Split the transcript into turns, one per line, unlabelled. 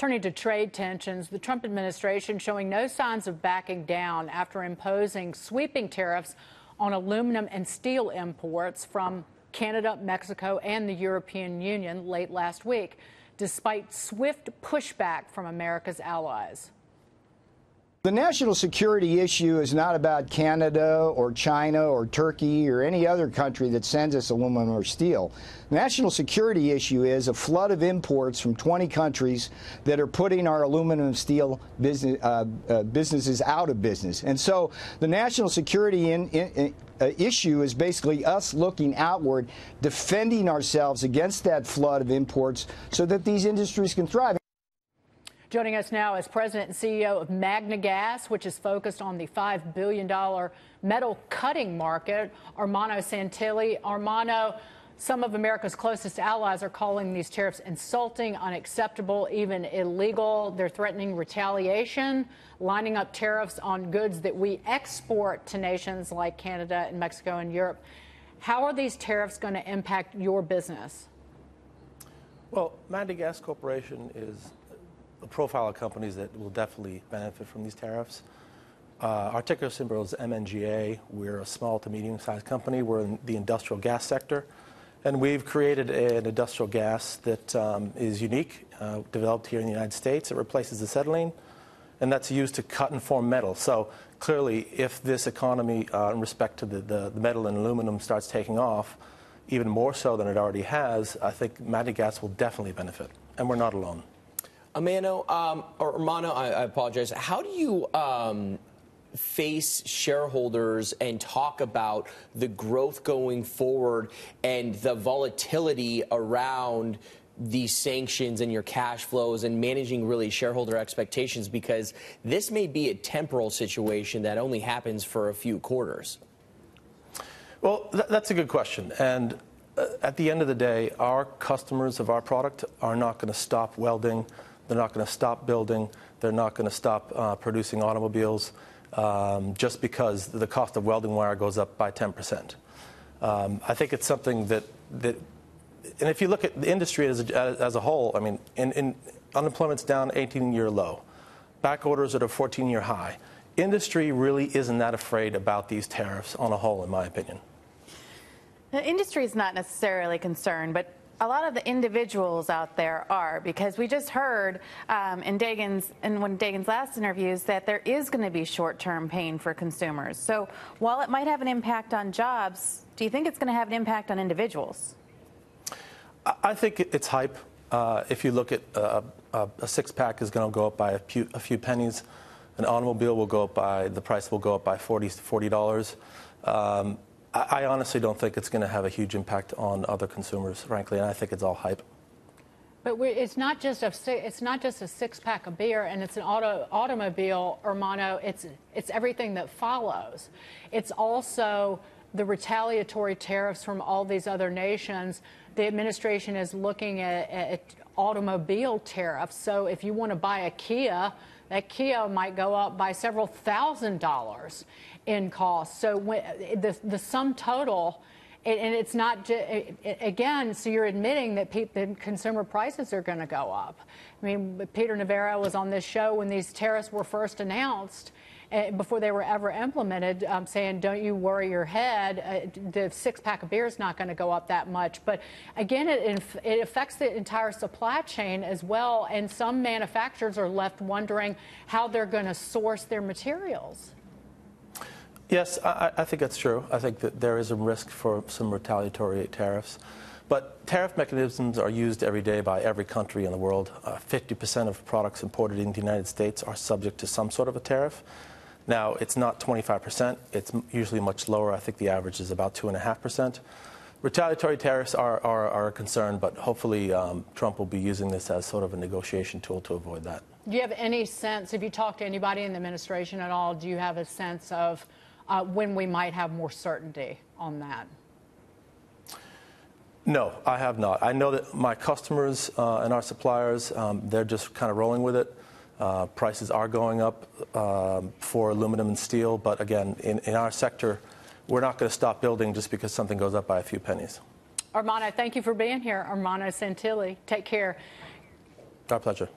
Turning to trade tensions, the Trump administration showing no signs of backing down after imposing sweeping tariffs on aluminum and steel imports from Canada, Mexico, and the European Union late last week, despite swift pushback from America's allies.
The national security issue is not about Canada or China or Turkey or any other country that sends us aluminum or steel. The national security issue is a flood of imports from 20 countries that are putting our aluminum and steel businesses out of business. And so the national security issue is basically us looking outward, defending ourselves against that flood of imports so that these industries can thrive.
Joining us now is President and CEO of MagneGas, which is focused on the $5 billion metal cutting market, Ermanno Santilli. Ermanno, some of America's closest allies are calling these tariffs insulting, unacceptable, even illegal. They're threatening retaliation, lining up tariffs on goods that we export to nations like Canada and Mexico and Europe. How are these tariffs going to impact your business?
Well, MagneGas Corporation is a profile of companies that will definitely benefit from these tariffs. Our ticker symbol is MNGA. We're a small to medium-sized company. We're in the industrial gas sector, and we've created an industrial gas that is unique, developed here in the United States. It replaces acetylene, and that's used to cut and form metal. So clearly, if this economy, in respect to the metal and aluminum, starts taking off, even more so than it already has, I think MagneGas will definitely benefit, and we're not alone.
Ermanno, I apologize. How do you face shareholders and talk about the growth going forward and the volatility around these sanctions and your cash flows and managing really shareholder expectations? Because this may be a temporal situation that only happens for a few quarters.
Well, that's a good question. And at the end of the day, our customers of our product are not going to stop welding. They're not going to stop building. They're not going to stop producing automobiles just because the cost of welding wire goes up by 10%. I think it's something that and if you look at the industry as a whole, I mean, unemployment's down 18-year low. Back orders at a 14-year high. Industry really isn't that afraid about these tariffs on a whole, in my opinion.
The industry is not necessarily concerned, but a lot of the individuals out there are, because we just heard in one of Dagan's last interviews that there is going to be short-term pain for consumers. So while it might have an impact on jobs, do you think it's going to have an impact on individuals?
I think it's hype. If you look at a six-pack is going to go up by a few pennies. An automobile will go up by, the price will go up by $40. I honestly don't think it's going to have a huge impact on other consumers, frankly, and I think it's all hype.
But it's not just a six-pack of beer, and it's an automobile, Ermanno. It's everything that follows. It's also the retaliatory tariffs from all these other nations. The administration is looking at automobile tariffs. So if you want to buy a Kia, that Kia might go up by several $1,000s in cost. So the sum total, and it's not, again, so you're admitting that the consumer prices are going to go up. I mean, Peter Navarro was on this show when these tariffs were first announced, before they were ever implemented, saying, don't you worry your head, the six-pack of beer is not going to go up that much. But again, it affects the entire supply chain as well, and some manufacturers are left wondering how they're going to source their materials.
Yes, I think that's true. I think that there is a risk for some retaliatory tariffs. But tariff mechanisms are used every day by every country in the world. 50% of products imported into the United States are subject to some sort of a tariff. Now, it's not 25%. It's usually much lower. I think the average is about 2.5%. Retaliatory tariffs are a concern, but hopefully Trump will be using this as sort of a negotiation tool to avoid that.
Do you have any sense, have you talked to anybody in the administration at all, do you have a sense of when we might have more certainty on that?
No, I have not. I know that my customers and our suppliers, they're just kind of rolling with it. Prices are going up for aluminum and steel, but again, in our sector, we're not going to stop building just because something goes up by a few pennies.
Ermanno, thank you for being here. Ermanno Santilli, take care.
Our pleasure.